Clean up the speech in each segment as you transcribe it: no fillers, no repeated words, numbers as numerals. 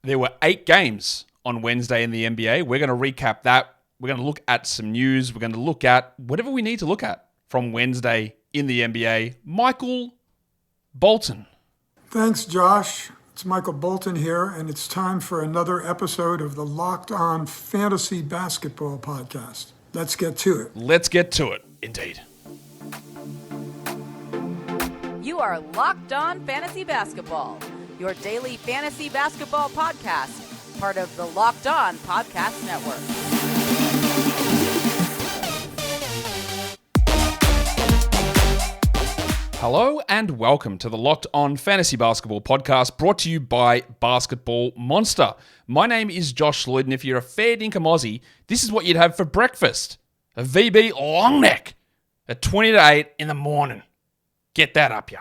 There were 8 games on Wednesday in the NBA. We're going to recap that. We're going to look at some news. We're going to look at whatever we need to look at from Wednesday in the NBA. Michael Bolton. Thanks, Josh. It's Michael Bolton here, and it's time for another episode of the Locked On Fantasy Basketball Podcast. Let's get to it. Let's get to it, indeed. You are Locked On Fantasy Basketball, your daily fantasy basketball podcast, part of the Locked On Podcast Network. Hello and welcome to the Locked On Fantasy Basketball Podcast, brought to you by Basketball Monster. My name is Josh Lloyd, and if you're a fair dinkum Aussie, this is what you'd have for breakfast. A VB long neck at 20 to 8 in the morning. Get that up ya.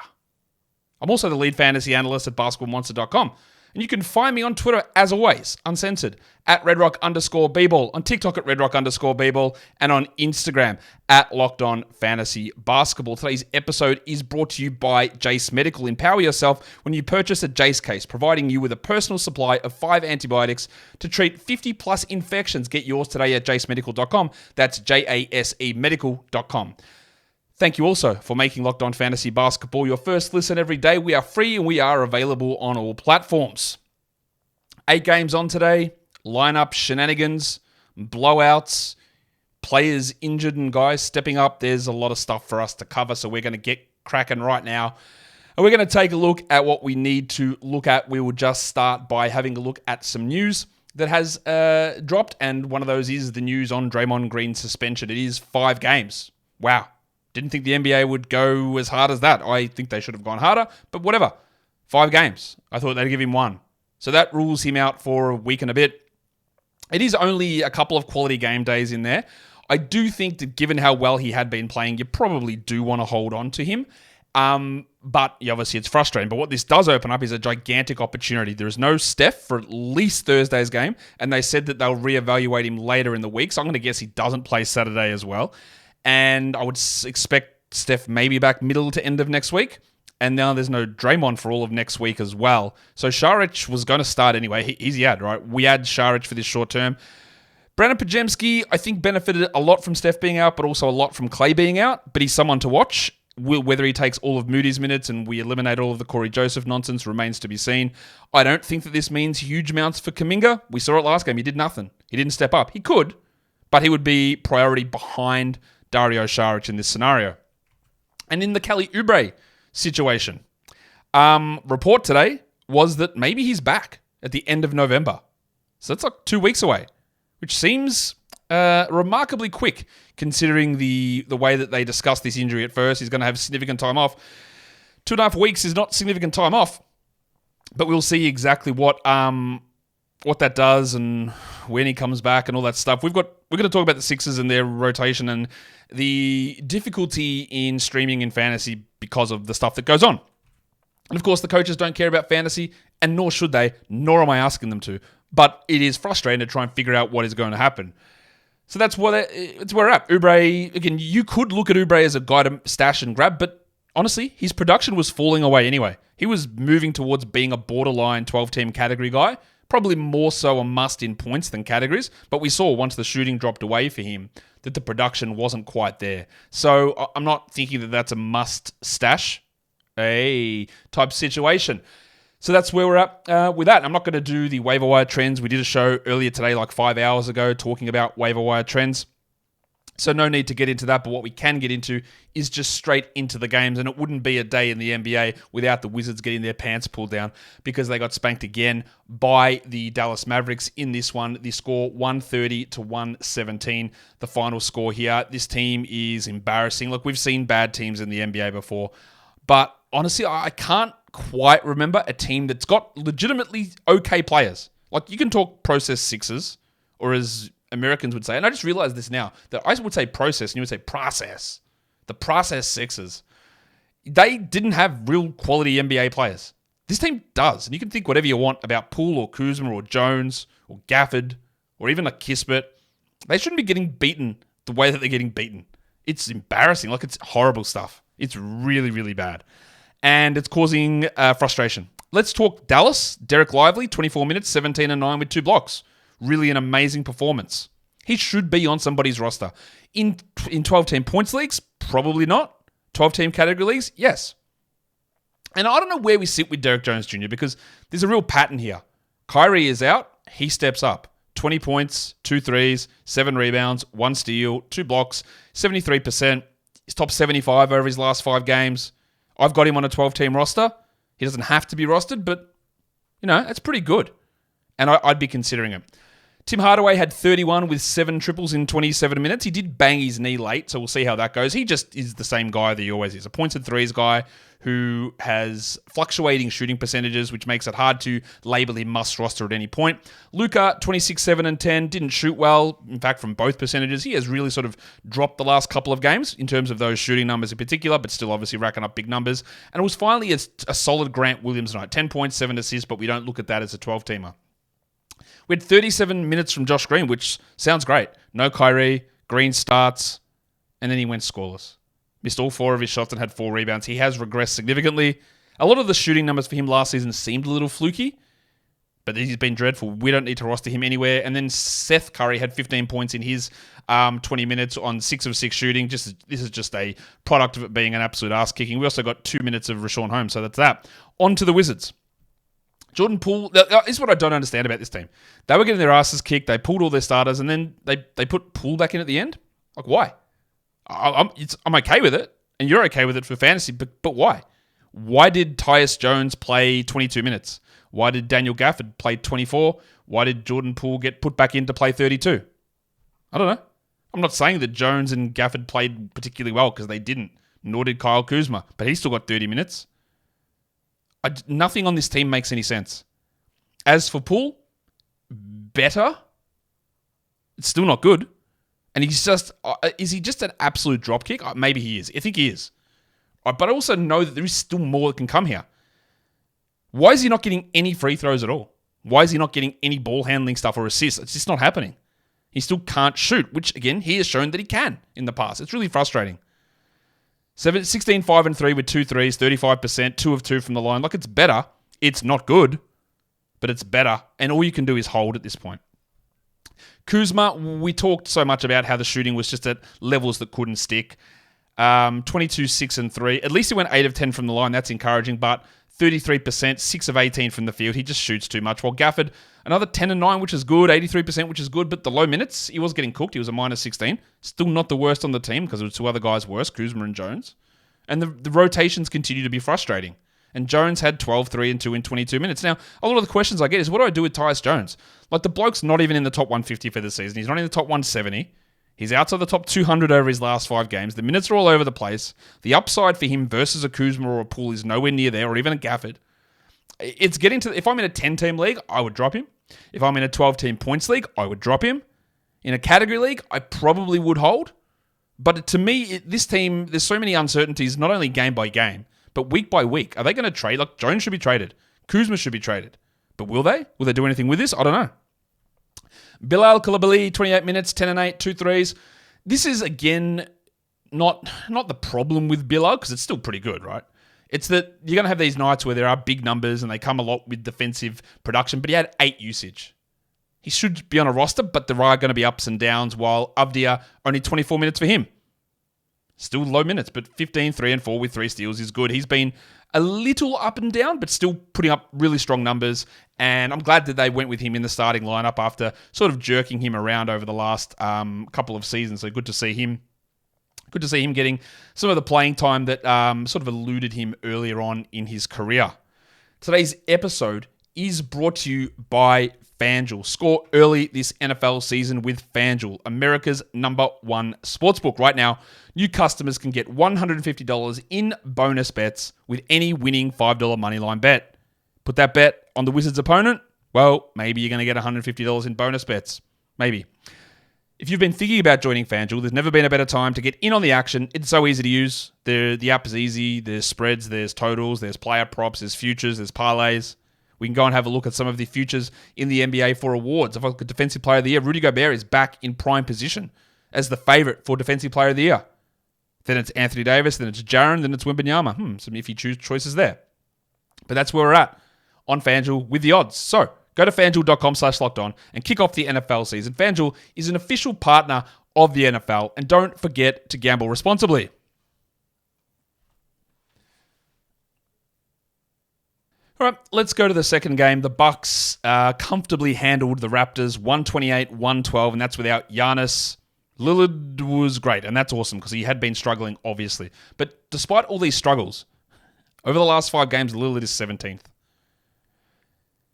I'm also the lead fantasy analyst at basketballmonster.com. And you can find me on Twitter, as always, uncensored, at redrock_bball, on TikTok at redrock_bball, and on Instagram at LockedOnFantasyBasketball. Today's episode is brought to you by Jace Medical. Empower yourself when you purchase a Jace case, providing you with a personal supply of 5 antibiotics to treat 50-plus infections. Get yours today at jasemedical.com. That's JASE medical.com. Thank you also for making Locked On Fantasy Basketball your first listen every day. We are free and we are available on all platforms. 8 games on today, lineup shenanigans, blowouts, players injured and guys stepping up. There's a lot of stuff for us to cover, so we're going to get cracking right now. And we're going to take a look at what we need to look at. We will just start by having a look at some news that has dropped, and one of those is the news on Draymond Green's suspension. It is 5 games. Wow. Didn't think the NBA would go as hard as that. I think they should have gone harder, but whatever. 5 games. I thought they'd give him 1. So that rules him out for a week and a bit. It is only a couple of quality game days in there. I do think that given how well he had been playing, you probably do want to hold on to him. But obviously it's frustrating. But what this does open up is a gigantic opportunity. There is no Steph for at least Thursday's game, and they said that they'll reevaluate him later in the week. So I'm going to guess he doesn't play Saturday as well. And I would expect Steph maybe back middle to end of next week. And now there's no Draymond for all of next week as well. So Saric was going to start anyway. He's the ad, right? We had Saric for this short term. Brandon Pajemski, I think, benefited a lot from Steph being out, but also a lot from Clay being out. But he's someone to watch. Whether he takes all of Moody's minutes and we eliminate all of the Corey Joseph nonsense remains to be seen. I don't think that this means huge amounts for Kuminga. We saw it last game. He did nothing. He didn't step up. He could, but he would be priority behind Dario Saric in this scenario. And in the Kelly Oubre situation, report today was that maybe he's back at the end of November. So that's like 2 weeks away, which seems remarkably quick considering the way that they discussed this injury at first. He's going to have significant time off. 2.5 weeks is not significant time off, but we'll see exactly what that does and when he comes back and all that stuff. We're going to talk about the Sixers and their rotation and the difficulty in streaming in fantasy because of the stuff that goes on. And of course, the coaches don't care about fantasy, and nor should they, nor am I asking them to. But it is frustrating to try and figure out what is going to happen. So that's where we're at. Oubre, again, you could look at Oubre as a guy to stash and grab, but honestly, his production was falling away anyway. He was moving towards being a borderline 12-team category guy, probably more so a must in points than categories, but we saw once the shooting dropped away for him that the production wasn't quite there. So I'm not thinking that that's a must stash type situation. So that's where we're at with that. I'm not going to do the waiver wire trends. We did a show earlier today, like 5 hours ago, talking about waiver wire trends. So no need to get into that, but what we can get into is just straight into the games, and it wouldn't be a day in the NBA without the Wizards getting their pants pulled down because they got spanked again by the Dallas Mavericks in this one. The score 130 to 117, the final score here. This team is embarrassing. Look, we've seen bad teams in the NBA before, but honestly, I can't quite remember a team that's got legitimately okay players. Like, you can talk process Sixers, or as Americans would say, and I just realized this now, that I would say process and you would say process. The process Sixers. They didn't have real quality NBA players. This team does. And you can think whatever you want about Poole or Kuzma or Jones or Gafford or even a Kispert. They shouldn't be getting beaten the way that they're getting beaten. It's embarrassing. Like, it's horrible stuff. It's really, really bad. And it's causing frustration. Let's talk Dallas. Derek Lively, 24 minutes, 17 and 9 with 2 blocks. Really an amazing performance. He should be on somebody's roster. In 12-team points leagues, probably not. 12-team category leagues, yes. And I don't know where we sit with Derek Jones Jr. because there's a real pattern here. Kyrie is out, he steps up. 20 points, 2 threes, 7 rebounds, 1 steal, 2 blocks, 73%. He's top 75 over his last 5 games. I've got him on a 12-team roster. He doesn't have to be rostered, but, that's pretty good. And I'd be considering him. Tim Hardaway had 31 with 7 triples in 27 minutes. He did bang his knee late, so we'll see how that goes. He just is the same guy that he always is. A points and threes guy who has fluctuating shooting percentages, which makes it hard to label him must roster at any point. Luka, 26, 7, and 10, didn't shoot well. In fact, from both percentages, he has really sort of dropped the last couple of games in terms of those shooting numbers in particular, but still obviously racking up big numbers. And it was finally a solid Grant Williams night. 10 points, 7 assists, but we don't look at that as a 12-teamer. We had 37 minutes from Josh Green, which sounds great. No Kyrie, Green starts, and then he went scoreless. Missed all 4 of his shots and had 4 rebounds. He has regressed significantly. A lot of the shooting numbers for him last season seemed a little fluky, but he's been dreadful. We don't need to roster him anywhere. And then Seth Curry had 15 points in his 20 minutes on 6 of 6 shooting. This is just a product of it being an absolute ass-kicking. We also got 2 minutes of Rashawn Holmes, so that's that. On to the Wizards. Jordan Poole, this is what I don't understand about this team. They were getting their asses kicked. They pulled all their starters, and then they put Poole back in at the end. Like, why? I'm okay with it, and you're okay with it for fantasy, but why? Why did Tyus Jones play 22 minutes? Why did Daniel Gafford play 24? Why did Jordan Poole get put back in to play 32? I don't know. I'm not saying that Jones and Gafford played particularly well because they didn't, nor did Kyle Kuzma, but he still got 30 minutes. Nothing on this team makes any sense. As for Poole, better. It's still not good. And he's just, is he just an absolute dropkick? Maybe he is. I think he is. But I also know that there is still more that can come here. Why is he not getting any free throws at all? Why is he not getting any ball handling stuff or assists? It's just not happening. He still can't shoot, which again, he has shown that he can in the past. It's really frustrating. 16, 5, and 3 with 2 threes, 35%, 2 of 2 from the line. Like, it's better. It's not good, but it's better. And all you can do is hold at this point. Kuzma, we talked so much about how the shooting was just at levels that couldn't stick. 22, 6, and 3. At least he went 8 of 10 from the line. That's encouraging, but 33%, 6 of 18 from the field. He just shoots too much. While Gafford, another 10 and 9, which is good, 83%, which is good, but the low minutes, he was getting cooked. He was a minus 16. Still not the worst on the team because there were 2 other guys worse, Kuzma and Jones. And the rotations continue to be frustrating. And Jones had 12, 3, and 2 in 22 minutes. Now, a lot of the questions I get is, what do I do with Tyus Jones? Like, the bloke's not even in the top 150 for the season. He's not in the top 170. He's outside the top 200 over his last 5 games. The minutes are all over the place. The upside for him versus a Kuzma or a Poole is nowhere near there, or even a Gafford. It's getting to... If I'm in a 10-team league, I would drop him. If I'm in a 12-team points league, I would drop him. In a category league, I probably would hold. But to me, this team, there's so many uncertainties, not only game by game, but week by week. Are they going to trade? Like, Jones should be traded. Kuzma should be traded. But will they? Will they do anything with this? I don't know. Bilal Coulibaly, 28 minutes, 10 and 8, 2 threes. This is, again, not the problem with Bilal, because it's still pretty good, right? It's that you're going to have these nights where there are big numbers and they come a lot with defensive production, but he had 8 usage. He should be on a roster, but there are going to be ups and downs, while Avdia, only 24 minutes for him. Still low minutes, but 15, 3, and 4 with 3 steals is good. He's been a little up and down, but still putting up really strong numbers. And I'm glad that they went with him in the starting lineup after sort of jerking him around over the last couple of seasons. So good to see him. Good to see him getting some of the playing time that sort of eluded him earlier on in his career. Today's episode is brought to you by FanDuel. Score early this NFL season with FanDuel, America's #1 sportsbook. Right now, new customers can get $150 in bonus bets with any winning $5 moneyline bet. Put that bet on the Wizards' opponent, well, maybe you're going to get $150 in bonus bets. Maybe. If you've been thinking about joining FanDuel, there's never been a better time to get in on the action. It's so easy to use. The app is easy. There's spreads, there's totals, there's player props, there's futures, there's parlays. We can go and have a look at some of the futures in the NBA for awards. If I look at Defensive Player of the Year, Rudy Gobert is back in prime position as the favorite for Defensive Player of the Year. Then it's Anthony Davis, then it's Jaren, then it's Wembanyama. Some iffy choices there. But that's where we're at. on FanDuel with the odds. So go to FanDuel.com/lockedon and kick off the NFL season. FanDuel is an official partner of the NFL, and don't forget to gamble responsibly. All right, let's go to the second game. The Bucks comfortably handled the Raptors 128-112, and that's without Giannis. Lillard was great, and that's awesome because he had been struggling, obviously. But despite all these struggles, over the last 5 games, Lillard is 17th.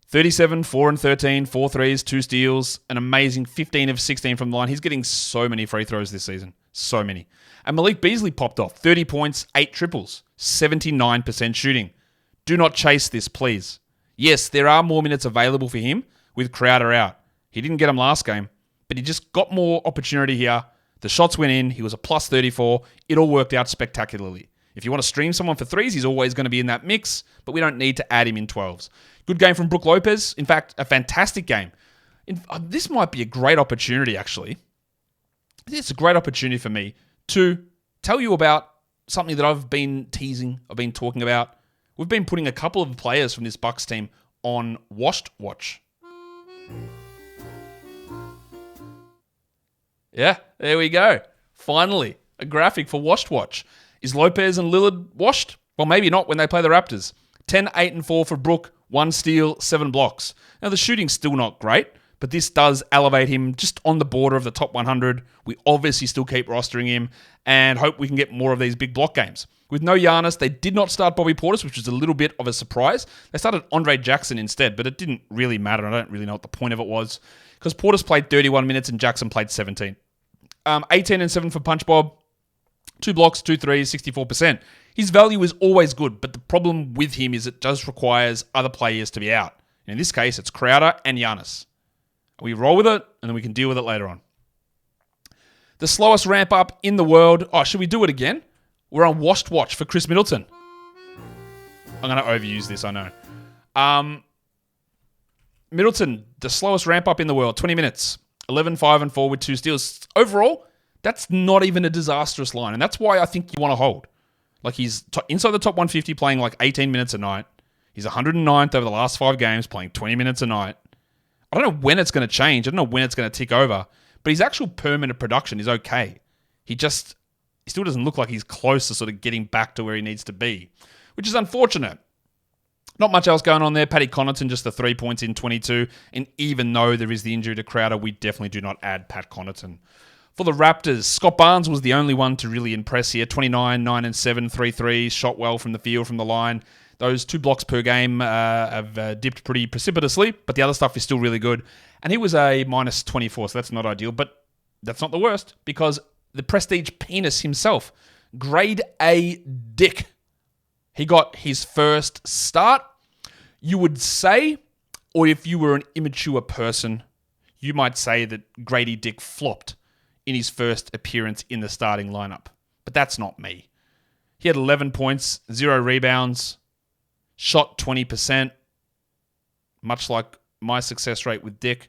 37, 4 and 13, 4 threes, 2 steals, an amazing 15 of 16 from the line. He's getting so many free throws this season. So many. And Malik Beasley popped off. 30 points, 8 triples, 79% shooting. Do not chase this, please. Yes, there are more minutes available for him with Crowder out. He didn't get them last game, but he just got more opportunity here. The shots went in. He was a plus 34. It all worked out spectacularly. If you want to stream someone for threes, he's always going to be in that mix, but we don't need to add him in 12s. Good game from Brook Lopez. In fact, a fantastic game. This might be a great opportunity, actually. It's a great opportunity for me to tell you about something that I've been teasing, I've been talking about. We've been putting a couple of players from this Bucks team on Washed Watch. Yeah, there we go. Finally, a graphic for Washed Watch. Is Lopez and Lillard washed? Well, maybe not when they play the Raptors. 10, 8, and 4 for Brook, 1 steal, 7 blocks. Now, the shooting's still not great, but this does elevate him just on the border of the top 100. We obviously still keep rostering him and hope we can get more of these big block games. With no Giannis, they did not start Bobby Portis, which was a little bit of a surprise. They started Andre Jackson instead, but it didn't really matter. I don't really know what the point of it was because Portis played 31 minutes and Jackson played 17. 18 and 7 for Punch Bob. 2 blocks, 2 threes, 64%. His value is always good, but the problem with him is it does requires other players to be out. In this case, it's Crowder and Giannis. We roll with it, and then we can deal with it later on. The slowest ramp up in the world. Oh, should we do it again? We're on Washed Watch for Chris Middleton. I'm going to overuse this, I know. Middleton, the slowest ramp up in the world, 20 minutes. 11, 5, and 4 with 2 steals. Overall, that's not even a disastrous line, and that's why I think you want to hold. Like, he's inside the top 150 playing like 18 minutes a night. He's 109th over the last 5 games playing 20 minutes a night. I don't know when it's going to change. I don't know when it's going to tick over, but his actual per-minute production is okay. He still doesn't look like he's close to sort of getting back to where he needs to be, which is unfortunate. Not much else going on there. Paddy Connaughton, just the 3 points in 22. And even though there is the injury to Crowder, we definitely do not add Pat Connaughton. For the Raptors, Scott Barnes was the only one to really impress here. 29, 9 and 7, 3 threes, shot well from the field, from the line. Those 2 blocks per game have dipped pretty precipitously, but the other stuff is still really good. And he was a minus 24, so that's not ideal, but that's not the worst because the prestige penis himself, grade A dick. He got his first start. You would say, or if you were an immature person, you might say that Grady Dick flopped in his first appearance in the starting lineup. But that's not me. He had 11 points, 0 rebounds, shot 20%, much like my success rate with Dick.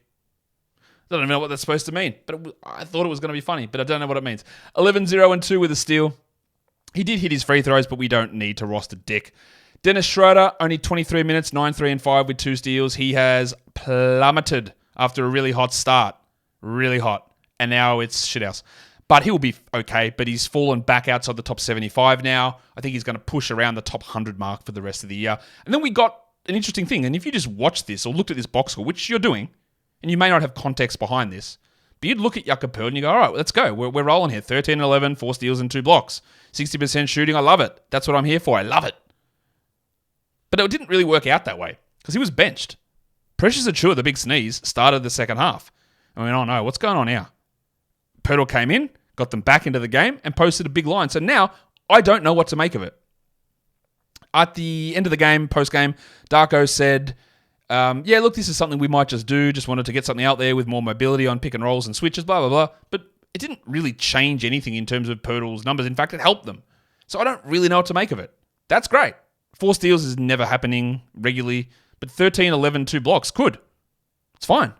I don't even know what that's supposed to mean, but I thought it was going to be funny, but I don't know what it means. 11, 0, and 2 with a steal. He did hit his free throws, but we don't need to roster Dick. Dennis Schroeder, only 23 minutes, 9, 3, and 5 with 2 steals. He has plummeted after a really hot start. Really hot. And now it's shithouse. But he'll be okay, but he's fallen back outside the top 75 now. I think he's going to push around the top 100 mark for the rest of the year. And then we got an interesting thing, and if you just watch this or looked at this box score, which you're doing, and you may not have context behind this, but you'd look at Jakob Poeltl and you go, all right, let's go. We're rolling here. 13 and 11, 4 steals and 2 blocks. 60% shooting. I love it. That's what I'm here for. I love it. But it didn't really work out that way because he was benched. Precious Achiuwa, the big sneeze, started the second half. I mean, oh no, what's going on here? Poeltl came in, got them back into the game, and posted a big line. So now I don't know what to make of it. At the end of the game, post-game, Darko said, yeah, look, this is something we might just do. Just wanted to get something out there with more mobility on pick and rolls and switches, blah, blah, blah. But it didn't really change anything in terms of Poeltl's numbers. In fact, it helped them. So I don't really know what to make of it. That's great. 4 steals is never happening regularly, but 13, 11, 2 blocks, good. It's fine.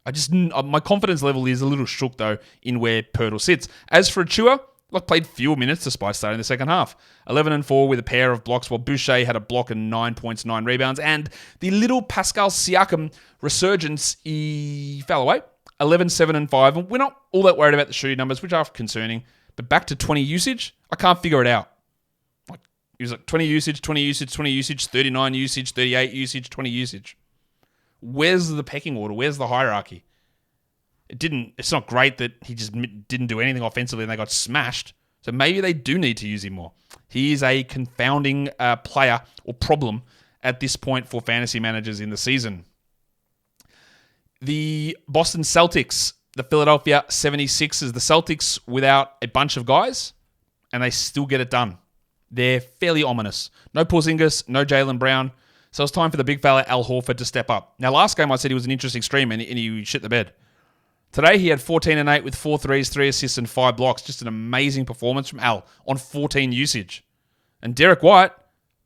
My confidence level is a little shook, though, in where Poeltl sits. As for Achiuwa, played fewer minutes despite starting the second half. 11-4 with a pair of blocks, while Boucher had a block and 9 points, 9 rebounds. And the little Pascal Siakam resurgence, he fell away. 11-7-5. And we're not all that worried about the shooting numbers, which are concerning. But back to 20 usage, I can't figure it out. He was like 20 usage, 20 usage, 20 usage, 39 usage, 38 usage, 20 usage. Where's the pecking order? Where's the hierarchy? It's not great that he just didn't do anything offensively and they got smashed. So maybe they do need to use him more. He is a confounding player or problem at this point for fantasy managers in the season. The Boston Celtics, the Philadelphia 76ers, the Celtics without a bunch of guys, and they still get it done. They're fairly ominous. No Porzingis, no Jaylen Brown. So it's time for the big fella Al Horford to step up. Now, last game I said he was an interesting stream and he shit the bed. Today he had 14-8 with 4 threes, 3 assists, and 5 blocks. Just an amazing performance from Al on 14 usage. And Derek White,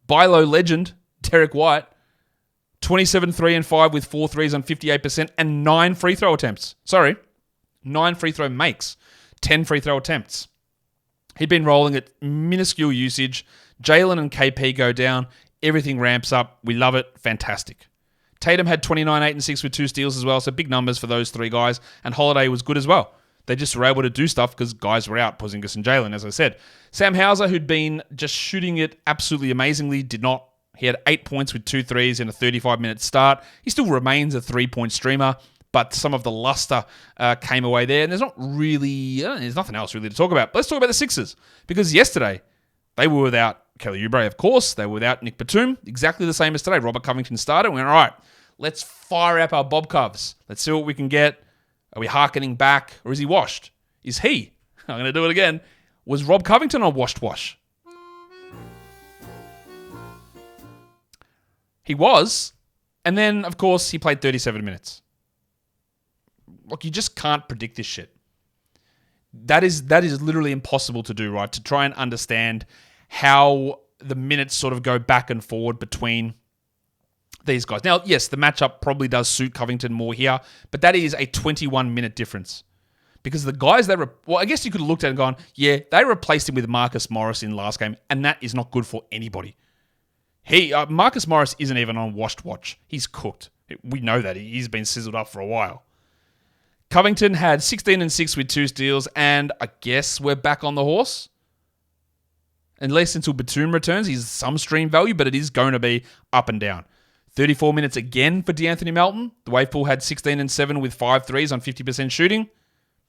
buy low legend, Derek White, 27-3-5 with 4 threes on 58% and 9 free throw attempts. 9 free throw makes, 10 free throw attempts. He'd been rolling at minuscule usage. Jalen and KP go down. Everything ramps up. We love it. Fantastic. Tatum had 29, 8, and 6 with 2 steals as well, so big numbers for those 3 guys. And Holiday was good as well. They just were able to do stuff because guys were out, Porzingis and Jalen, as I said. Sam Hauser, who'd been just shooting it absolutely amazingly, did not. He had 8 points with 2 threes in a 35-minute start. He still remains a 3-point streamer, but some of the luster came away there. And there's nothing else really to talk about. But let's talk about the Sixers, because yesterday they were without Kelly Oubre, of course. They were without Nick Batum, exactly the same as today. Robert Covington started. We went, all right, let's fire up our Bob Covs. Let's see what we can get. Are we hearkening back, or is he washed? Is he? I'm going to do it again. Was Rob Covington a washed wash? He was. And then, of course, he played 37 minutes. Look, you just can't predict this shit. That is literally impossible to do, right? To try and understand how the minutes sort of go back and forward between these guys. Now, yes, the matchup probably does suit Covington more here, but that is a 21-minute difference. Because the guys I guess you could have looked at it and gone, yeah, they replaced him with Marcus Morris in last game, and that is not good for anybody. Marcus Morris isn't even on washed watch. He's cooked. We know that. He's been sizzled up for a while. Covington had 16 and 6 with 2 steals, and I guess we're back on the horse. At least until Batum returns, he's some stream value, but it is going to be up and down. 34 minutes again for DeAnthony Melton. The wave pool had 16 and 7 with 5 threes on 50% shooting.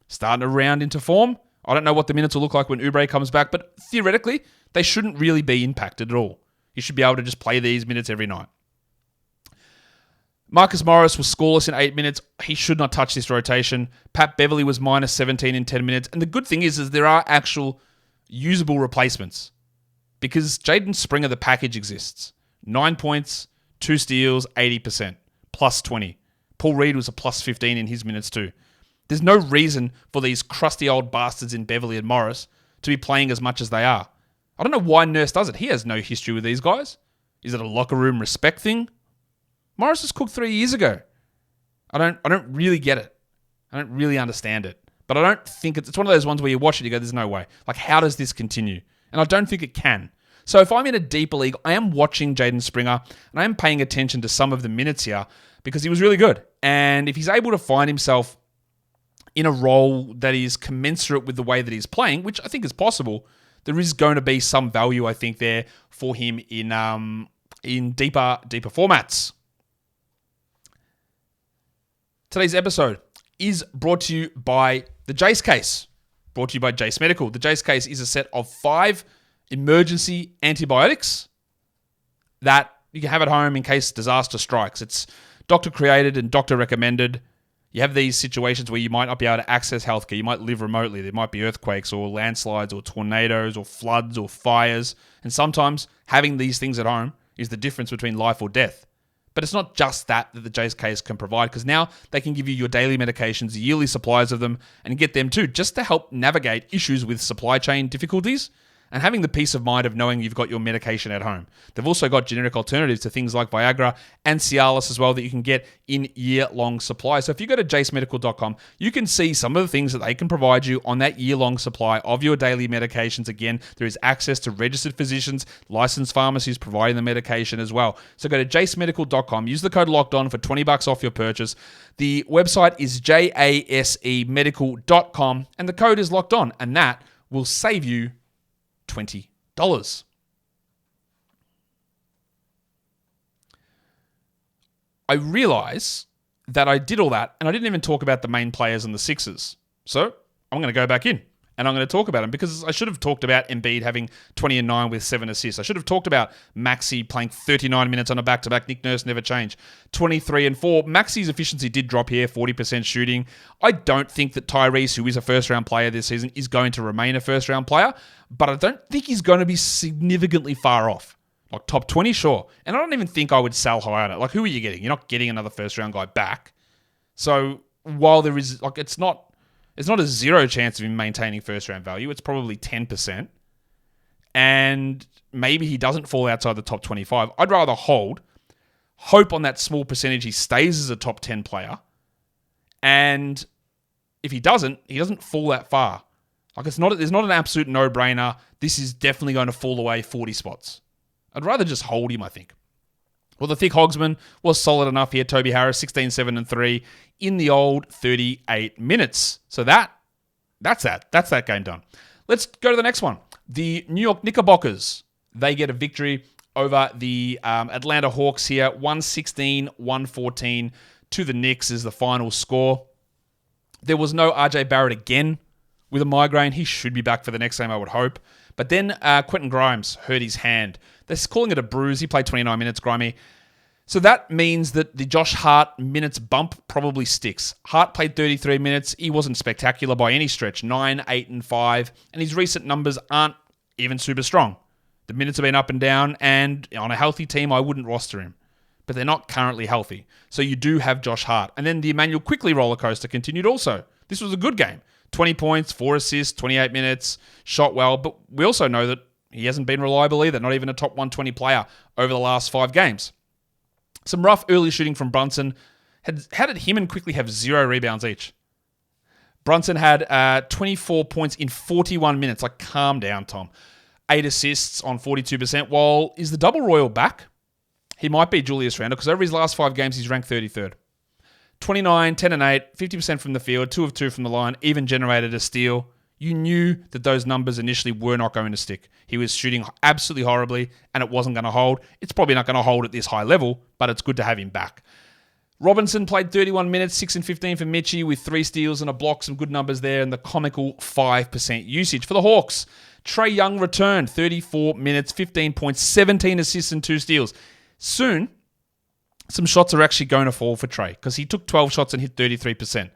Starting to round into form. I don't know what the minutes will look like when Oubre comes back, but theoretically, they shouldn't really be impacted at all. You should be able to just play these minutes every night. Marcus Morris was scoreless in 8 minutes. He should not touch this rotation. Pat Beverly was minus 17 in 10 minutes. And the good thing is there are actual usable replacements. Because Jaden Springer, the package exists. 9 points, 2 steals, 80%, plus 20. Paul Reed was a plus 15 in his minutes too. There's no reason for these crusty old bastards in Beverly and Morris to be playing as much as they are. I don't know why Nurse does it. He has no history with these guys. Is it a locker room respect thing? Morris was cooked 3 years ago. I don't really get it. I don't really understand it. But I don't think it's one of those ones where you watch it, you go, there's no way. Like, how does this continue? And I don't think it can. So if I'm in a deeper league, I am watching Jaden Springer and I am paying attention to some of the minutes here because he was really good. And if he's able to find himself in a role that is commensurate with the way that he's playing, which I think is possible, there is going to be some value, I think, there for him in deeper formats. Today's episode is brought to you by the Jace Case, brought to you by Jace Medical. The Jace Case is a set of 5 emergency antibiotics that you can have at home in case disaster strikes. It's doctor created and doctor recommended. You have these situations where you might not be able to access healthcare. You might live remotely. There might be earthquakes or landslides or tornadoes or floods or fires. And sometimes having these things at home is the difference between life or death. But it's not just that the Jace Case can provide, because now they can give you your daily medications, yearly supplies of them, and get them too, just to help navigate issues with supply chain difficulties. and having the peace of mind of knowing you've got your medication at home. They've also got generic alternatives to things like Viagra and Cialis as well that you can get in year-long supply. So if you go to jacemedical.com, you can see some of the things that they can provide you on that year-long supply of your daily medications. Again, there is access to registered physicians, licensed pharmacies providing the medication as well. So go to jacemedical.com, use the code LOCKEDON for $20 off your purchase. The website is jasemedical.com, and the code is locked on, and that will save you $20. I realize that I did all that and I didn't even talk about the main players and the Sixers. So I'm going to go back in and I'm going to talk about them because I should have talked about Embiid having 20 and 9 with 7 assists. I should have talked about Maxey playing 39 minutes on a back-to-back. Nick Nurse never changed. 23 and 4. Maxey's efficiency did drop here, 40% shooting. I don't think that Tyrese, who is a first-round player this season, is going to remain a first-round player, but I don't think he's going to be significantly far off. Like top 20, sure. And I don't even think I would sell high on it. Like, who are you getting? You're not getting another first-round guy back. So while there is, like, it's not a zero chance of him maintaining first-round value. It's probably 10%. And maybe he doesn't fall outside the top 25. I'd rather hope on that small percentage he stays as a top 10 player. And if he doesn't fall that far. Like, there's not an absolute no-brainer. This is definitely going to fall away 40 spots. I'd rather just hold him, I think. Well, the thick hogsman was solid enough here. Toby Harris, 16, 7, and 3 in the old 38 minutes. So that's that game done. Let's go to the next one. The New York Knickerbockers, they get a victory over the Atlanta Hawks here. 116-114 to the Knicks is the final score. There was no RJ Barrett again with a migraine. He should be back for the next game, I would hope. But then Quentin Grimes hurt his hand. They're calling it a bruise. He played 29 minutes, Grimey. So that means that the Josh Hart minutes bump probably sticks. Hart played 33 minutes. He wasn't spectacular by any stretch. 9, 8, and 5. And his recent numbers aren't even super strong. The minutes have been up and down. And on a healthy team, I wouldn't roster him. But they're not currently healthy. So you do have Josh Hart. And then the Emmanuel Quickley roller coaster continued also. This was a good game. 20 points, 4 assists, 28 minutes, shot well. But we also know that he hasn't been reliable either. Not even a top 120 player over the last 5 games. Some rough early shooting from Brunson. How did him and Quickley have 0 rebounds each? Brunson had 24 points in 41 minutes. Like, calm down, Tom. 8 assists on 42%. Well, is the double royal back? He might be Julius Randle because over his last 5 games, he's ranked 33rd. 29, 10 and 8, 50% from the field, 2 of 2 from the line, even generated a steal. You knew that those numbers initially were not going to stick. He was shooting absolutely horribly, and it wasn't going to hold. It's probably not going to hold at this high level, but it's good to have him back. Robinson played 31 minutes, 6 and 15 for Mitchie with 3 steals and a block, some good numbers there, and the comical 5% usage. For the Hawks, Trae Young returned 34 minutes, 15 points, 17 assists and 2 steals. Soon, some shots are actually going to fall for Trae because he took 12 shots and hit 33%.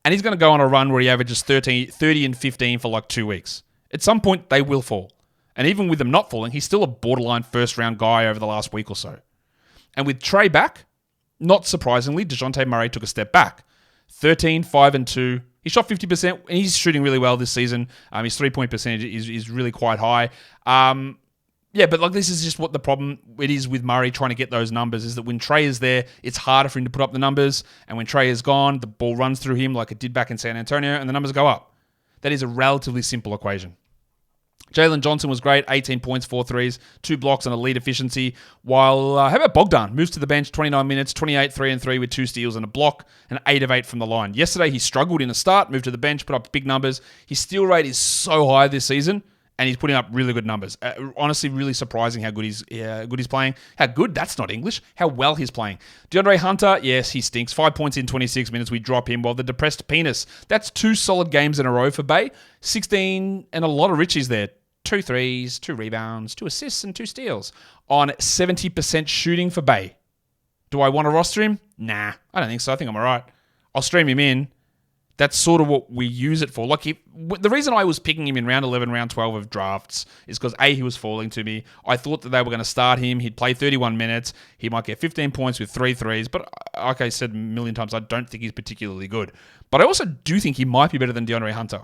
And he's going to go on a run where he averages 30 and 15 for like 2 weeks. At some point, they will fall. And even with them not falling, he's still a borderline first-round guy over the last week or so. And with Trae back, not surprisingly, DeJounte Murray took a step back. 13, 5, and 2. He shot 50%, and he's shooting really well this season. His three-point percentage is really quite high. Yeah, but like this is just what the problem it is with Murray trying to get those numbers is that when Trae is there, it's harder for him to put up the numbers. And when Trae is gone, the ball runs through him like it did back in San Antonio, and the numbers go up. That is a relatively simple equation. Jalen Johnson was great, 18 points, 4 threes, 2 blocks and a lead efficiency. While, how about Bogdan? Moves to the bench, 29 minutes, 28, 3 and 3 with 2 steals and a block, and 8 of 8 from the line. Yesterday, he struggled in the start, moved to the bench, put up big numbers. His steal rate is so high this season, and he's putting up really good numbers. Honestly, really surprising how good he's playing. How good? That's not English. How well he's playing. DeAndre Hunter, yes, he stinks. 5 points in 26 minutes. We drop him. While the depressed penis, that's 2 solid games in a row for Bay. 16 and a lot of riches there. 2 threes, 2 rebounds, 2 assists, and 2 steals on 70% shooting for Bay. Do I want to roster him? Nah, I don't think so. I think I'm all right. I'll stream him in. That's sort of what we use it for. Like the reason I was picking him in round 11, round 12 of drafts is because A, he was falling to me. I thought that they were going to start him. He'd play 31 minutes. He might get 15 points with 3 threes. But like I said a million times, I don't think he's particularly good. But I also do think he might be better than DeAndre Hunter.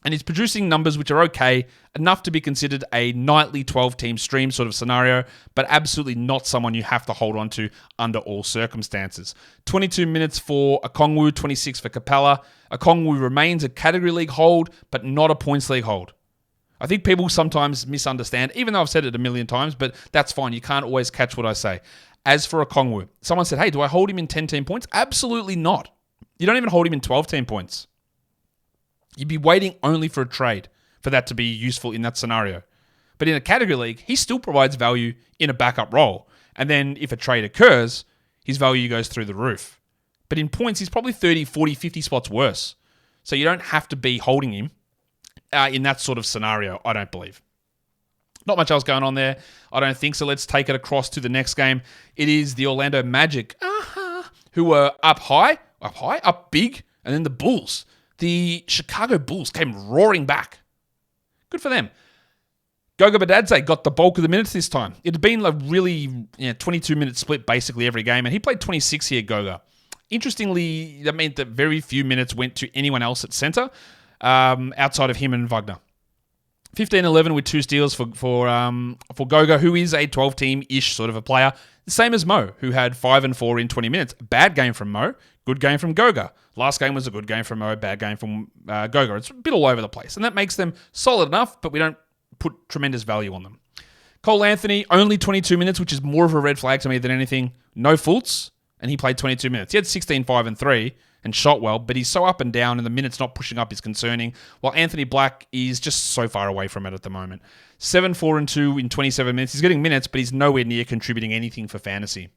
And he's producing numbers which are okay, enough to be considered a nightly 12-team stream sort of scenario, but absolutely not someone you have to hold on to under all circumstances. 22 minutes for Okongwu, 26 for Capella. Okongwu remains a category league hold, but not a points league hold. I think people sometimes misunderstand, even though I've said it a million times, but that's fine. You can't always catch what I say. As for Okongwu, someone said, hey, do I hold him in 10-team points? Absolutely not. You don't even hold him in 12-team points. You'd be waiting only for a trade for that to be useful in that scenario. But in a category league, he still provides value in a backup role. And then if a trade occurs, his value goes through the roof. But in points, he's probably 30, 40, 50 spots worse. So you don't have to be holding him in that sort of scenario, I don't believe. Not much else going on there. I don't think so. Let's take it across to the next game. It is the Orlando Magic, who were up big, and then the Bulls. The Chicago Bulls came roaring back. Good for them. Goga Bitadze got the bulk of the minutes this time. It had been a really 22-minute split basically every game, and he played 26 here, Goga. Interestingly, that meant that very few minutes went to anyone else at center outside of him and Wagner. 15-11 with 2 steals for Goga, who is a 12-team-ish sort of a player. The same as Mo, who had 5 and 4 in 20 minutes. Bad game from Mo, good game from Goga. Last game was a good game from Mo, bad game from Goga. It's a bit all over the place, and that makes them solid enough, but we don't put tremendous value on them. Cole Anthony, only 22 minutes, which is more of a red flag to me than anything. No Fultz, and he played 22 minutes. He had 16, 5, and 3, and shot well, but he's so up and down, and the minutes not pushing up is concerning, while Anthony Black is just so far away from it at the moment. 7, 4, and 2 in 27 minutes. He's getting minutes, but he's nowhere near contributing anything for fantasy.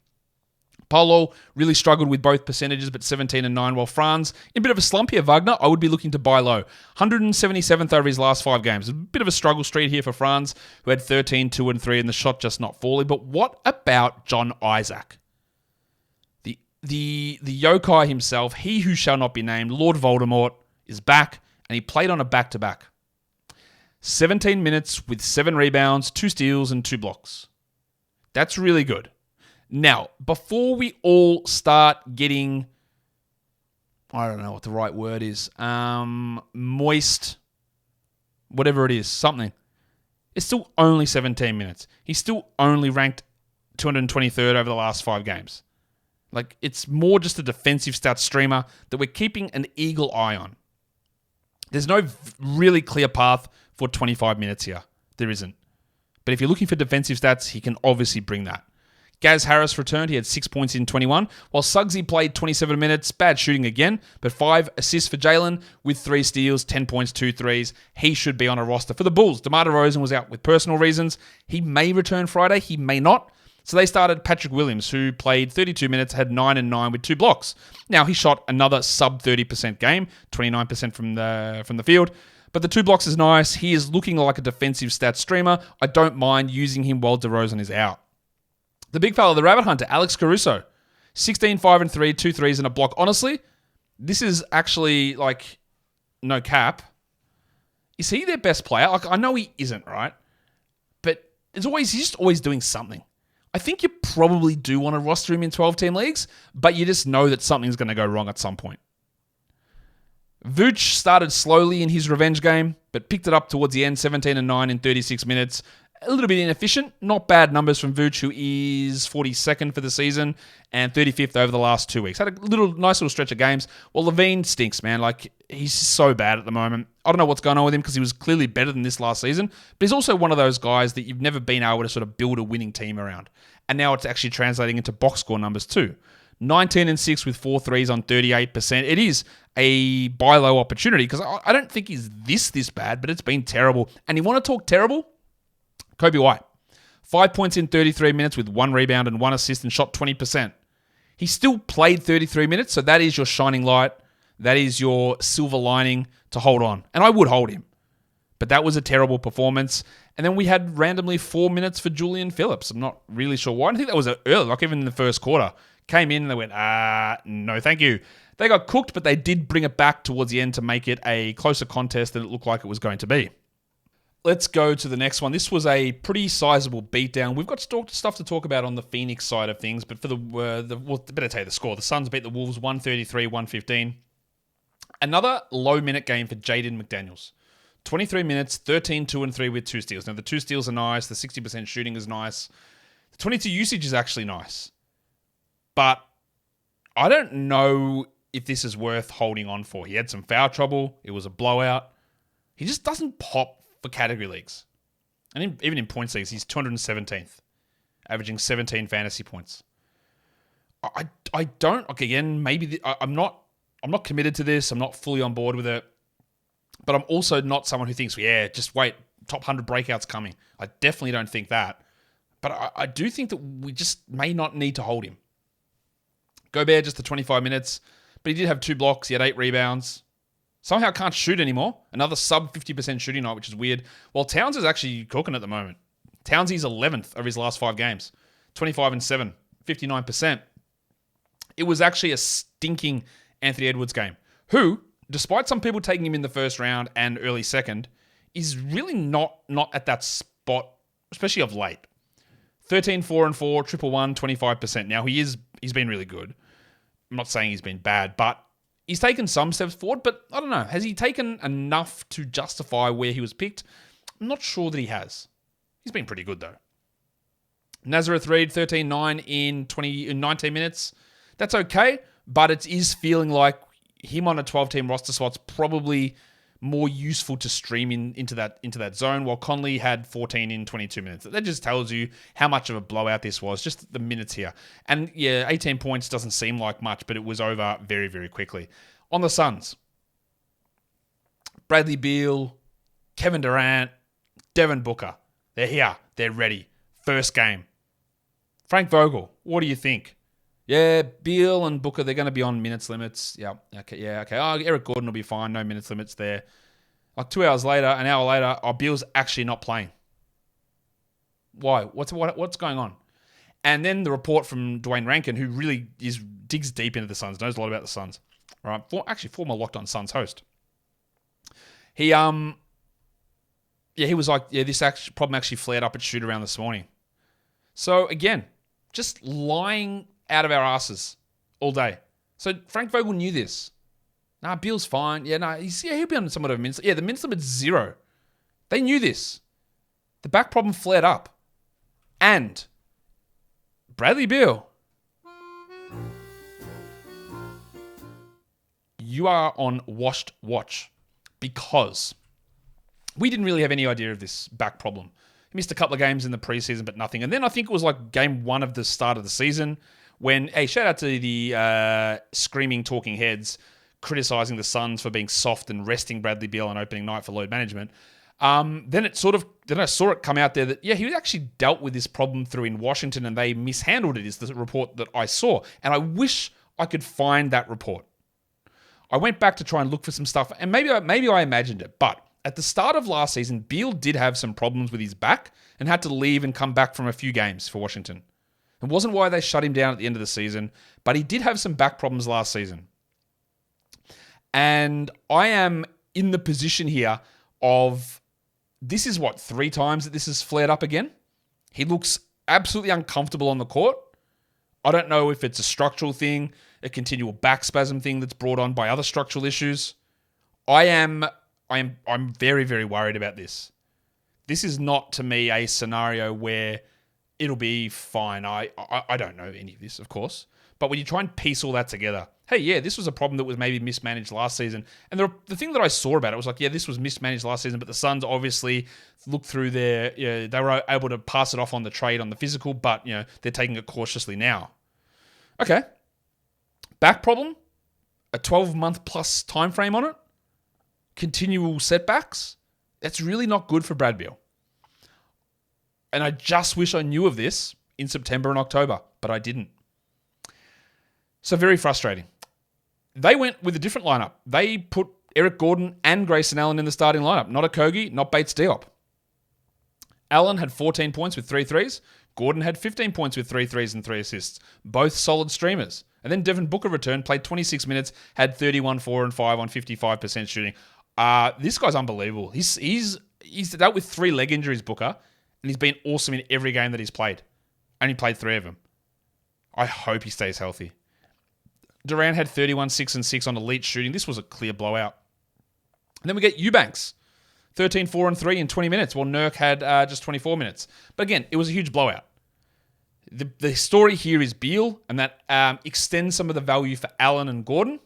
Paulo really struggled with both percentages, but 17 and 9, while Franz, in a bit of a slump here, Wagner, I would be looking to buy low. 177th over his last 5 games. A bit of a struggle street here for Franz, who had 13, 2, and 3, and the shot just not falling. But what about John Isaac? The yokai himself, he who shall not be named, Lord Voldemort, is back, and he played on a back-to-back. 17 minutes with 7 rebounds, 2 steals, and 2 blocks. That's really good. Now, before we all start getting, I don't know what the right word is, moist, whatever it is, something. It's still only 17 minutes. He's still only ranked 223rd over the last 5 games. Like, it's more just a defensive stats streamer that we're keeping an eagle eye on. There's no really clear path for 25 minutes here. There isn't. But if you're looking for defensive stats, he can obviously bring that. Gaz Harris returned. He had 6 points in 21, while Suggsy played 27 minutes. Bad shooting again, but 5 assists for Jalen with 3 steals, 10 points, 2 threes. He should be on a roster. For the Bulls, DeMar DeRozan was out with personal reasons. He may return Friday. He may not. So they started Patrick Williams, who played 32 minutes, had 9 and 9 with 2 blocks. Now, he shot another sub 30% game, 29% from the field. But the 2 blocks is nice. He is looking like a defensive stats streamer. I don't mind using him while DeRozan is out. The big fella, the rabbit hunter, Alex Caruso. 16, 5, and 3, 2 threes and a block. Honestly, this is actually, like, no cap. Is he their best player? Like, I know he isn't, right? But he's just always doing something. I think you probably do want to roster him in 12-team leagues, but you just know that something's going to go wrong at some point. Vooch started slowly in his revenge game, but picked it up towards the end, 17 and 9 in 36 minutes. A little bit inefficient. Not bad numbers from Vooch, who is 42nd for the season and 35th over the last 2 weeks. Had a nice little stretch of games. Well, Levine stinks, man. Like, he's so bad at the moment. I don't know what's going on with him because he was clearly better than this last season, but he's also one of those guys that you've never been able to sort of build a winning team around. And now it's actually translating into box score numbers too. 19 and 6 with 4 threes on 38%. It is a buy low opportunity because I don't think he's this bad, but it's been terrible. And you want to talk terrible? Kobe White. 5 points in 33 minutes with 1 rebound and 1 assist and shot 20%. He still played 33 minutes, so that is your shining light. That is your silver lining to hold on. And I would hold him. But that was a terrible performance. And then we had randomly 4 minutes for Julian Phillips. I'm not really sure why. I think that was early, like even in the first quarter. Came in and they went, no, thank you. They got cooked, but they did bring it back towards the end to make it a closer contest than it looked like it was going to be. Let's go to the next one. This was a pretty sizable beatdown. We've got stuff to talk about on the Phoenix side of things, but for better tell you the score. The Suns beat the Wolves 133-115. Another low-minute game for Jaden McDaniels. 23 minutes, 13, 2 and 3 with 2 steals. Now, the 2 steals are nice. The 60% shooting is nice. The 22 usage is actually nice. But I don't know if this is worth holding on for. He had some foul trouble. It was a blowout. He just doesn't pop for category leagues. And even in points leagues, he's 217th, averaging 17 fantasy points. I don't, okay, again, maybe I'm not committed to this. I'm not fully on board with it. But I'm also not someone who thinks, just wait, top 100 breakouts coming. I definitely don't think that. But I do think that we just may not need to hold him. Gobert just the 25 minutes, but he did have 2 blocks. He had 8 rebounds. Somehow can't shoot anymore. Another sub 50% shooting night, which is weird. Well, Towns is actually cooking at the moment. Townsy's 11th of his last 5 games. 25 and 7, 59%. It was actually a stinking Anthony Edwards game, who, despite some people taking him in the first round and early second, is really not at that spot, especially of late. 13, 4 and 4, 111, 25%. Now, he's been really good. I'm not saying he's been bad, but he's taken some steps forward, but I don't know. Has he taken enough to justify where he was picked? I'm not sure that he has. He's been pretty good, though. Nazareth Reed, 13-9 in 19 minutes. That's okay, but it is feeling like him on a 12-team roster spot's probably more useful to stream into that zone, while Conley had 14 in 22 minutes. That just tells you how much of a blowout this was, just the minutes here. And yeah, 18 points doesn't seem like much, but it was over very, very quickly. On the Suns, Bradley Beal, Kevin Durant, Devin Booker. They're here. They're ready. First game. Frank Vogel, what do you think? Yeah, Beal and Booker, they're going to be on minutes limits. Yeah, okay. Oh, Eric Gordon will be fine. No minutes limits there. Like 2 hours later, an hour later, Beal's actually not playing. Why? What's going on? And then the report from Dwayne Rankin, who really digs deep into the Suns, knows a lot about the Suns. Right? Former Locked On Suns host. He was like, this problem actually flared up at shoot around this morning. So again, just lying out of our asses all day. So Frank Vogel knew this. Beal's fine. He'll be on somewhat of a minutes. Yeah, the minutes limit's 0. They knew this. The back problem flared up. And Bradley Beal, you are on washed watch because we didn't really have any idea of this back problem. He missed a couple of games in the preseason, but nothing. And then I think it was like game 1 of the start of the season when, shout out to the screaming talking heads criticizing the Suns for being soft and resting Bradley Beal on opening night for load management. Then I saw it come out there that, he actually dealt with this problem through in Washington and they mishandled it, is the report that I saw. And I wish I could find that report. I went back to try and look for some stuff, and maybe I imagined it, but at the start of last season, Beal did have some problems with his back and had to leave and come back from a few games for Washington. It wasn't why they shut him down at the end of the season, but he did have some back problems last season. And I am in the position here of, this is 3 times that this has flared up again. He looks absolutely uncomfortable on the court. I don't know if it's a structural thing, a continual back spasm thing that's brought on by other structural issues. I'm very, very worried about this. This is not, to me, a scenario where it'll be fine. I don't know any of this, of course. But when you try and piece all that together, this was a problem that was maybe mismanaged last season. And the thing that I saw about it was this was mismanaged last season, but the Suns obviously looked through they were able to pass it off on the trade on the physical, but they're taking it cautiously now. Okay. Back problem, a 12-month plus time frame on it, continual setbacks. That's really not good for Brad Beal. And I just wish I knew of this in September and October, but I didn't. So very frustrating. They went with a different lineup. They put Eric Gordon and Grayson Allen in the starting lineup. Not Okogie, not Bates Diop. Allen had 14 points with 3 threes. Gordon had 15 points with 3 threes and 3 assists. Both solid streamers. And then Devin Booker returned, played 26 minutes, had 31, 4 and 5 on 55% shooting. This guy's unbelievable. He's dealt with 3 leg injuries, Booker, and he's been awesome in every game that he's played. Only played 3 of them. I hope he stays healthy. Durant had 31, 6 and 6 on elite shooting. This was a clear blowout. And then we get Eubanks. 13, 4, and 3 in 20 minutes, while Nurk had just 24 minutes. But again, it was a huge blowout. The story here is Beal, and that extends some of the value for Allen and Gordon.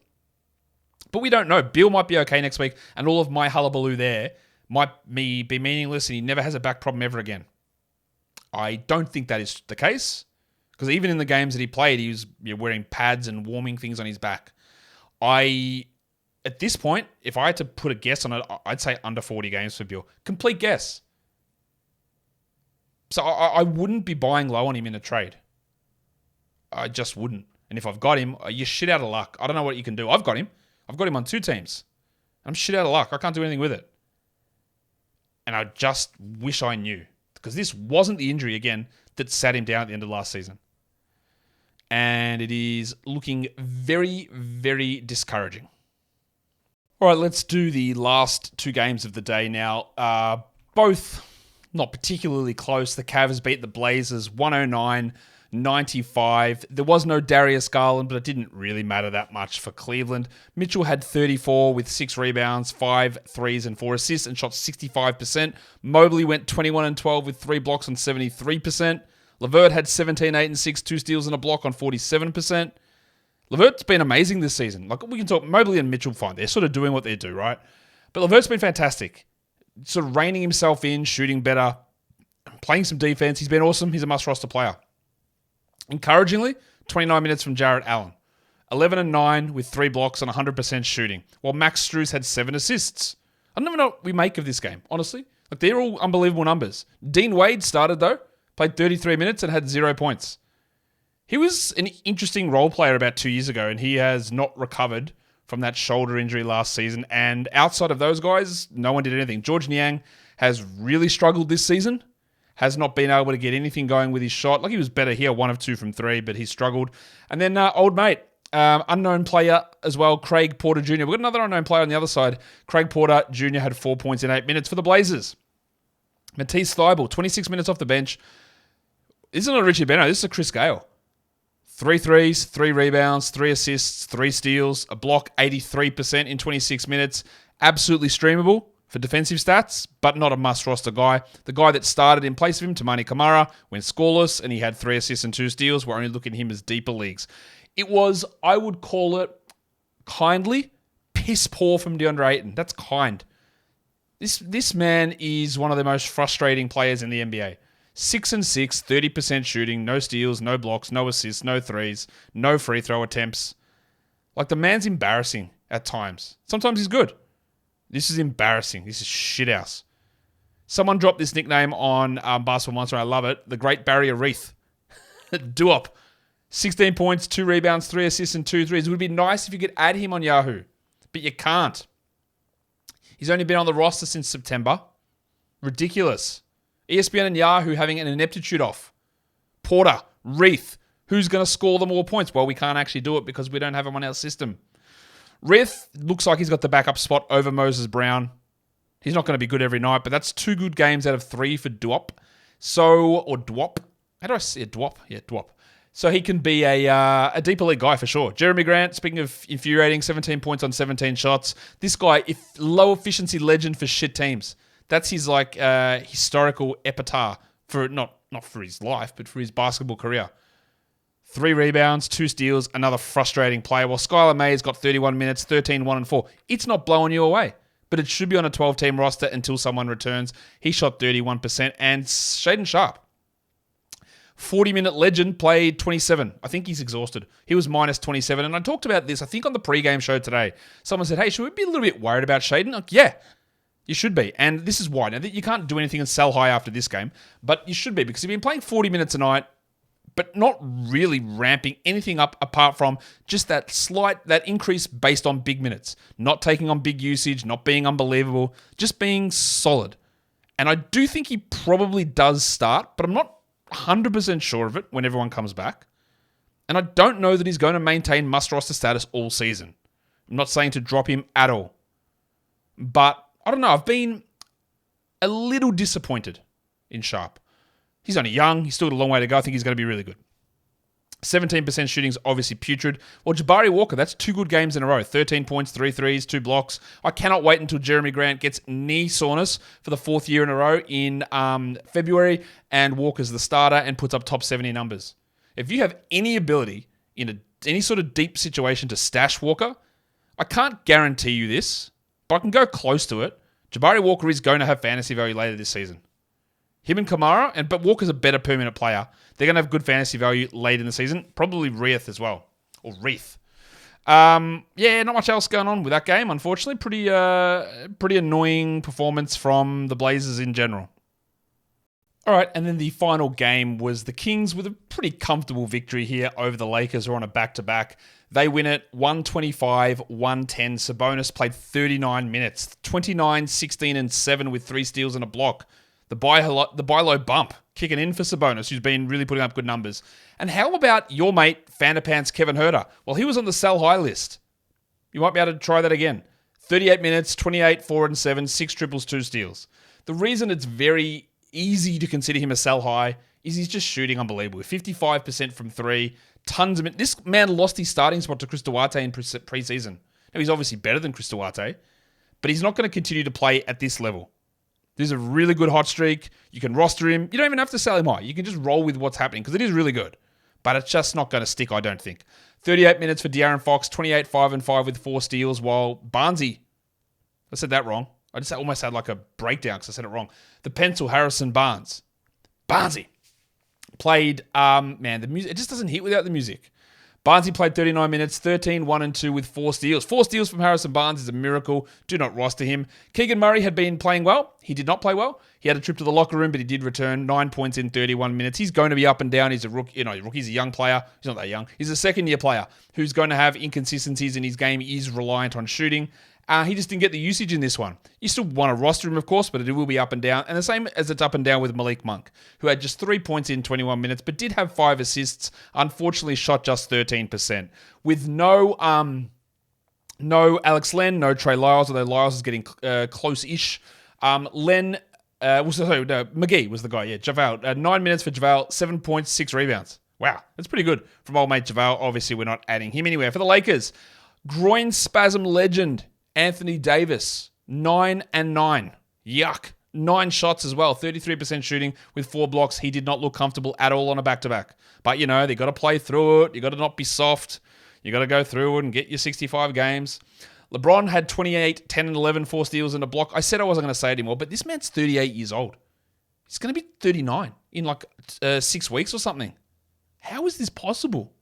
But we don't know. Beal might be okay next week, and all of my hullabaloo there might be meaningless, and he never has a back problem ever again. I don't think that is the case, because even in the games that he played, he was wearing pads and warming things on his back. At this point, if I had to put a guess on it, I'd say under 40 games for Beal. Complete guess. So I wouldn't be buying low on him in a trade. I just wouldn't. And if I've got him, you're shit out of luck. I don't know what you can do. I've got him. I've got him on 2 teams. I'm shit out of luck. I can't do anything with it. And I just wish I knew. Because this wasn't the injury, again, that sat him down at the end of last season. And it is looking very, very discouraging. All right, let's do the last 2 games of the day now. Both not particularly close. The Cavs beat the Blazers 109-95. There was no Darius Garland, but it didn't really matter that much for Cleveland. Mitchell had 34 with 6 rebounds, 5 threes, and 4 assists, and shot 65%. Mobley went 21-12 with 3 blocks on 73%. LeVert had 17, 8, and 6, 2 steals and a block on 47%. LeVert's been amazing this season. Like, we can talk Mobley and Mitchell, fine. They're sort of doing what they do, right? But LeVert's been fantastic. Sort of reining himself in, shooting better, playing some defense. He's been awesome. He's a must-roster player. Encouragingly, 29 minutes from Jarrett Allen. 11 and 9 with 3 blocks and 100% shooting, while Max Strus had 7 assists. I don't even know what we make of this game, honestly. Like, they're all unbelievable numbers. Dean Wade started, though, played 33 minutes and had 0 points. He was an interesting role player about 2 years ago, and he has not recovered from that shoulder injury last season. And outside of those guys, no one did anything. George Niang has really struggled this season, has not been able to get anything going with his shot. Like, he was better here, 1 of 2 from 3, but he struggled. And then old mate, unknown player as well, Craig Porter Jr. We've got another unknown player on the other side. Craig Porter Jr. had 4 points in 8 minutes for the Blazers. Matisse Thybulle, 26 minutes off the bench. This isn't a Richie Beno, this is a Chris Gale. 3 threes, 3 rebounds, 3 assists, 3 steals, a block, 83% in 26 minutes. Absolutely streamable for defensive stats, but not a must-roster guy. The guy that started in place of him, Tamani Kamara, went scoreless, and he had 3 assists and 2 steals. We're only looking at him as deeper leagues. It was, I would call it, kindly, piss poor from DeAndre Ayton. That's kind. This man is one of the most frustrating players in the NBA. 6 and 6, 30% shooting, no steals, no blocks, no assists, no threes, no free throw attempts. Like, the man's embarrassing at times. Sometimes he's good. This is embarrassing. This is shithouse. Someone dropped this nickname on Basketball Monster, and I love it. The Great Barrier Reef. Duop. 16 points, 2 rebounds, 3 assists, and 2 threes. It would be nice if you could add him on Yahoo, but you can't. He's only been on the roster since September. Ridiculous. ESPN and Yahoo having an ineptitude off. Porter, Reith, who's going to score the more points? Well, we can't actually do it because we don't have him on our system. Reith looks like he's got the backup spot over Moses Brown. He's not going to be good every night, but that's 2 good games out of 3 for Duop. Or Duop. How do I say it? Duop? Yeah, Duop. So he can be a deeper league guy for sure. Jeremy Grant, speaking of infuriating, 17 points on 17 shots. This guy, low efficiency legend for shit teams. That's his historical epitaph for not for his life, but for his basketball career. 3 rebounds, 2 steals, another frustrating player. While Skylar May's got 31 minutes, 13, 1, and 4. It's not blowing you away, but it should be on a 12-team roster until someone returns. He shot 31%, and Shaedon Sharpe, 40-minute legend, played 27. I think he's exhausted. He was minus 27, and I talked about this, I think, on the pregame show today. Someone said, hey, should we be a little bit worried about Shaedon? Like, yeah. You should be. And this is why. Now, you can't do anything and sell high after this game, but you should be because you've been playing 40 minutes a night, but not really ramping anything up apart from just that increase based on big minutes. Not taking on big usage, not being unbelievable, just being solid. And I do think he probably does start, but I'm not 100% sure of it when everyone comes back. And I don't know that he's going to maintain must-roster status all season. I'm not saying to drop him at all. But I don't know. I've been a little disappointed in Sharpe. He's only young. He's still got a long way to go. I think he's going to be really good. 17% shooting's obviously putrid. Well, Jabari Walker, that's 2 good games in a row. 13 points, 3 threes, 2 blocks. I cannot wait until Jeremy Grant gets knee soreness for the 4th year in a row in February, and Walker's the starter and puts up top 70 numbers. If you have any ability in any sort of deep situation to stash Walker, I can't guarantee you this, but I can go close to it. Jabari Walker is going to have fantasy value later this season. Him and Kamara, but Walker's a better per-minute player. They're going to have good fantasy value late in the season. Probably Reith as well. Or Reith. Not much else going on with that game, unfortunately. Pretty annoying performance from the Blazers in general. All right, and then the final game was the Kings with a pretty comfortable victory here over the Lakers, who are on a back-to-back. They win it 125-110. Sabonis played 39 minutes, 29, 16, and 7 with 3 steals and a block. The buy low bump kicking in for Sabonis, who's been really putting up good numbers. And how about your mate, Fanderpants Kevin Huerter? Well, he was on the sell high list. You might be able to try that again. 38 minutes, 28, 4 and 7, 6 triples, 2 steals. The reason it's very easy to consider him a sell high is he's just shooting unbelievable. 55% from 3, tons of it. This man lost his starting spot to Chris Duarte in preseason. Now, he's obviously better than Chris Duarte, but he's not going to continue to play at this level. This is a really good hot streak. You can roster him. You don't even have to sell him high. You can just roll with what's happening because it is really good. But it's just not going to stick, I don't think. 38 minutes for De'Aaron Fox, 28, 5 and 5 with 4 steals, while Barnesy, I said that wrong. I just almost had like a breakdown because I said it wrong. The pencil, Harrison Barnes. Barnesy played, the music, it just doesn't hit without the music. Barnesy played 39 minutes, 13, 1 and 2 with 4 steals. 4 steals from Harrison Barnes is a miracle. Do not roster him. Keegan Murray had been playing well. He did not play well. He had a trip to the locker room, but he did return 9 points in 31 minutes. He's going to be up and down. He's a rookie. He's a young player. He's not that young. He's a second-year player who's going to have inconsistencies in his game. He is reliant on shooting. He just didn't get the usage in this one. You still want to roster him, of course, but it will be up and down. And the same as it's up and down with Malik Monk, who had just 3 points in 21 minutes, but did have 5 assists. Unfortunately, shot just 13%. With no Alex Len, no Trey Lyles, although Lyles is getting close-ish. McGee was the guy. Yeah, JaVale. 9 minutes for JaVale, 7 points, 6 rebounds. Wow, that's pretty good from old mate JaVale. Obviously, we're not adding him anywhere. For the Lakers, groin spasm legend Anthony Davis, 9 and 9. Yuck. 9 shots as well, 33% shooting with 4 blocks. He did not look comfortable at all on a back-to-back. But, they got to play through it. You got to not be soft. You got to go through it and get your 65 games. LeBron had 28, 10 and 11, 4 steals and a block. I said I wasn't going to say it anymore, but this man's 38 years old. He's going to be 39 in like 6 weeks or something. How is this possible?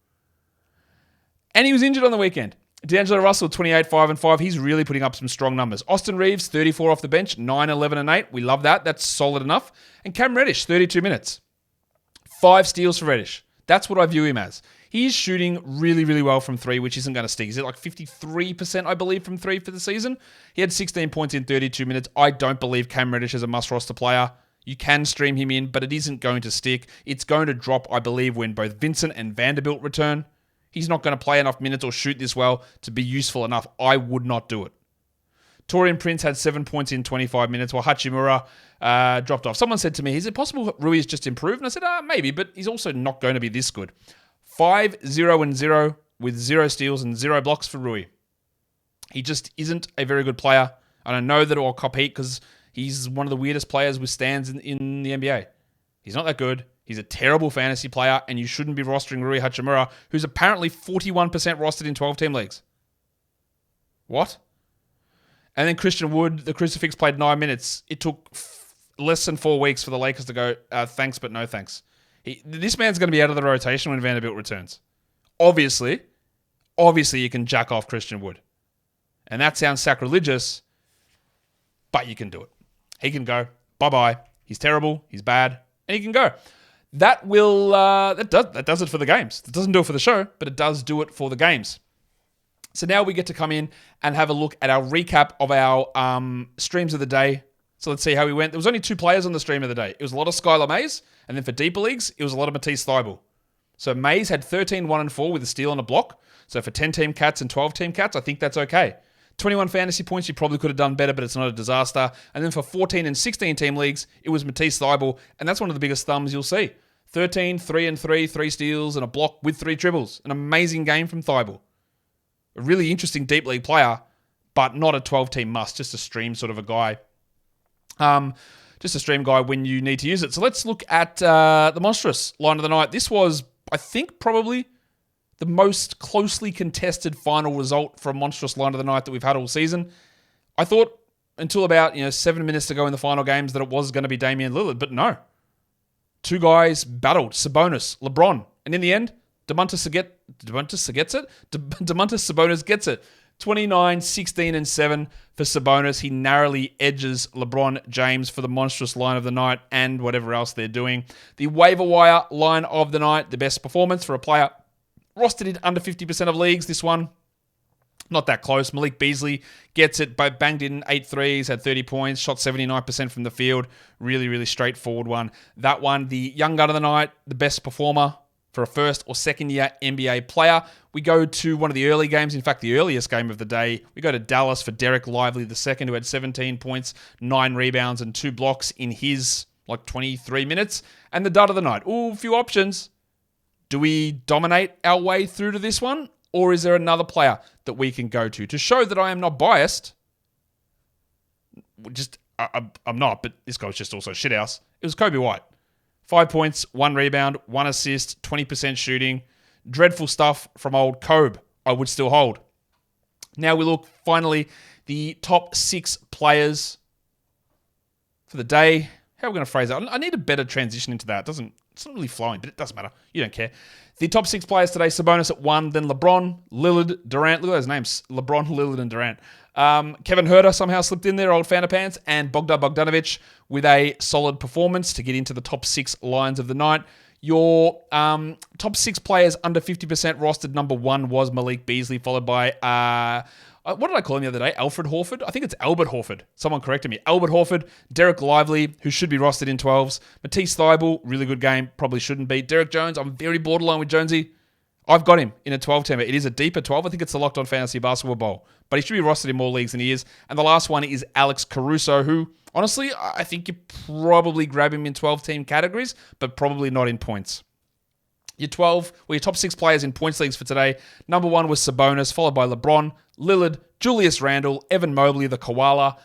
And he was injured on the weekend. D'Angelo Russell, 28, 5 and 5. He's really putting up some strong numbers. Austin Reeves, 34 off the bench, 9, 11 and 8. We love that. That's solid enough. And Cam Reddish, 32 minutes. 5 steals for Reddish. That's what I view him as. He's shooting really, really well from 3, which isn't going to stick. He's at like 53%, I believe, from 3 for the season. He had 16 points in 32 minutes. I don't believe Cam Reddish is a must-roster player. You can stream him in, but it isn't going to stick. It's going to drop, I believe, when both Vincent and Vanderbilt return. He's not going to play enough minutes or shoot this well to be useful enough. I would not do it. Taurean Prince had 7 points in 25 minutes, while Hachimura dropped off. Someone said to me, is it possible Rui has just improved? And I said, maybe, but he's also not going to be this good. 5, 0 and 0 with 0 steals and 0 blocks for Rui. He just isn't a very good player. And I know that I'll cop heat because he's one of the weirdest players with stands in the NBA. He's not that good. He's a terrible fantasy player, and you shouldn't be rostering Rui Hachimura, who's apparently 41% rostered in 12-team leagues. What? And then Christian Wood, the crucifix, played 9 minutes. It took less than 4 weeks for the Lakers to go, thanks, but no thanks. This man's going to be out of the rotation when Vanderbilt returns. Obviously, you can jack off Christian Wood. And that sounds sacrilegious, but you can do it. He can go, bye-bye. He's terrible, he's bad, and he can go. That does it for the games. It doesn't do it for the show, but it does do it for the games. So now we get to come in and have a look at our recap of our streams of the day. So let's see how we went. There was only 2 players on the stream of the day. It was a lot of Skylar Mays, and then for deeper leagues, it was a lot of Matisse Thybulle. So Mays had 13, 1 and 4 with a steal and a block. So for 10-team cats and 12-team cats, I think that's okay. 21 fantasy points, you probably could have done better, but it's not a disaster. And then for 14 and 16-team leagues, it was Matisse Thybulle, and that's one of the biggest thumbs you'll see. 13, 3 and 3, 3 steals and a block with 3 dribbles. An amazing game from Thibault. A really interesting deep league player, but not a 12-team must, just a stream sort of a guy. Just a stream guy when you need to use it. So let's look at the monstrous line of the night. This was, I think, probably the most closely contested final result for a monstrous line of the night that we've had all season. I thought until about 7 minutes to go in the final games that it was going to be Damian Lillard, but no. 2 guys battled, Sabonis, LeBron, and in the end, Domantas Sabonis gets it. 29, 16, and 7 for Sabonis. He narrowly edges LeBron James for the monstrous line of the night and whatever else they're doing. The waiver wire line of the night, the best performance for a player rostered in under 50% of leagues. This one, not that close. Malik Beasley gets it, but banged in 8 threes, had 30 points, shot 79% from the field. Really, really straightforward one. That one, the young gun of the night, the best performer for a first or second year NBA player. We go to one of the early games, in fact, the earliest game of the day. We go to Dallas for Derek Lively II, who had 17 points, 9 rebounds, and 2 blocks in his 23 minutes. And the dud of the night. Ooh, a few options. Do we dominate our way through to this one? Or is there another player that we can go to? To show that I am not biased, I'm not, but this guy was just also shithouse. It was Kobe White. 5 points, 1 rebound, 1 assist, 20% shooting. Dreadful stuff from old Kobe. I would still hold. Now we look, finally, the top 6 players for the day. How are we going to phrase that? I need a better transition into that. It's not really flowing, but it doesn't matter. You don't care. The top 6 players today, Sabonis at 1, then LeBron, Lillard, Durant. Look at those names. LeBron, Lillard, and Durant. Kevin Huerter somehow slipped in there, old fan of pants, and Bogdanovic with a solid performance to get into the top 6 lines of the night. Your top 6 players under 50% rostered, number 1 was Malik Beasley, followed by, what did I call him the other day? Alfred Horford? I think it's Albert Horford. Someone corrected me. Albert Horford, Derek Lively, who should be rostered in 12s. Matisse Thybulle, really good game, probably shouldn't be. Derek Jones, I'm very borderline with Jonesy. I've got him in a 12-teamer. It is a deeper 12. I think it's the Locked On Fantasy Basketball Bowl. But he should be rostered in more leagues than he is. And the last one is Alex Caruso, who, honestly, I think you probably grab him in 12-team categories, but probably not in points. Your top 6 players in points leagues for today. Number 1 was Sabonis, followed by LeBron, Lillard, Julius Randle, Evan Mobley, the Koala.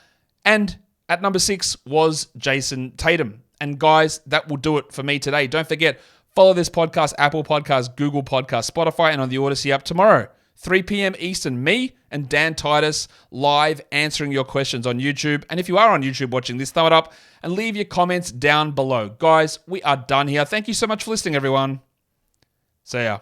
And at number 6 was Jason Tatum. And guys, that will do it for me today. Don't forget, follow this podcast, Apple Podcasts, Google Podcasts, Spotify, and on the Odyssey app tomorrow. 3 p.m. Eastern, me and Dan Titus live answering your questions on YouTube. And if you are on YouTube watching this, thumb it up and leave your comments down below. Guys, we are done here. Thank you so much for listening, everyone. See ya.